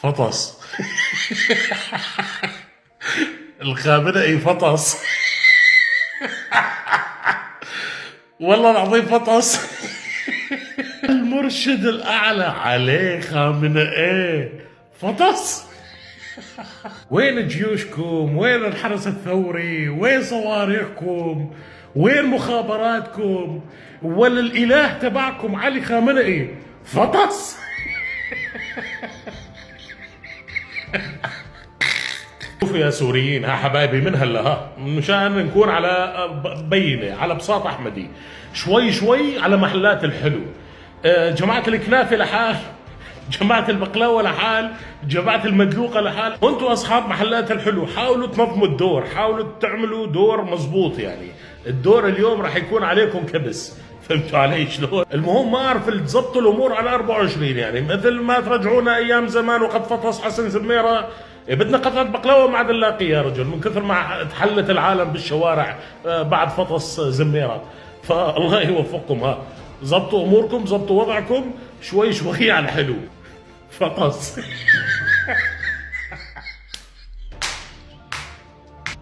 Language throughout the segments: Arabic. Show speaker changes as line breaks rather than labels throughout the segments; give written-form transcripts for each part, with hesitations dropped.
فطس. الخامنئي فطس. والله العظيم فطس. المرشد الأعلى عليه خامنئي فطس. وين جيوشكم؟ وين الحرس الثوري؟ وين صواريخكم؟ وين مخابراتكم؟ ولا الإله تبعكم علي خامنئي فطس. شوفوا يا سوريين، ها حبايبي من هلا، ها مشان نكون على بينه، على بساط احمدي، شوي شوي على محلات الحلو. جماعة الكنافة لحال، جماعة البقلاوة لحال، جماعة المدلوقة لحال. وانتم اصحاب محلات الحلو حاولوا تنظموا الدور، حاولوا تعملوا دور مزبوط. يعني الدور اليوم راح يكون عليكم كبس، فهمتوا علي شلون؟ المهم ما اعرف تظبطوا الامور على 24، يعني مثل ما ترجعونا ايام زمان وقد فطس حسن زميره. بدنا قطعة بقلاوة ما عاد نلاقي يا رجل، من كثر ما تحلت العالم بالشوارع بعد فطس زميره. فالله يوفقكم، ها ظبطوا اموركم، ظبطوا وضعكم شوي شوي على حلو. فطس.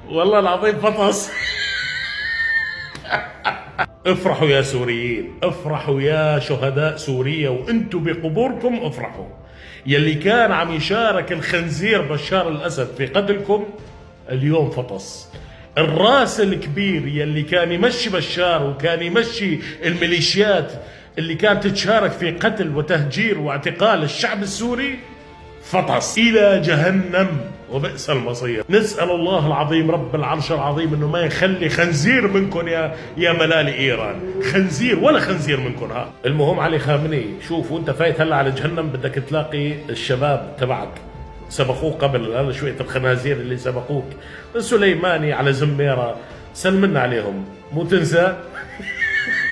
والله العظيم فطس. افرحوا يا سوريين، افرحوا يا شهداء سوريا، وانتم بقبوركم افرحوا. يلي كان عم يشارك الخنزير بشار الأسد في قتلكم اليوم فطس. الراس الكبير يلي كان يمشي بشار وكان يمشي الميليشيات اللي كانت تشارك في قتل وتهجير واعتقال الشعب السوري فطس إلى جهنم وبئس المصير. نسأل الله العظيم رب العرش العظيم انه ما يخلي خنزير منكم يا ملالي ايران، خنزير ولا خنزير منكم. ها المهم علي خامنئي، شوف وانت فايت هلا على جهنم بدك تلاقي الشباب تبعك سبقوك قبل، هذا شوية الخنازير اللي سبقوك، سليماني على زميرة، سلمنا عليهم مو تنسى.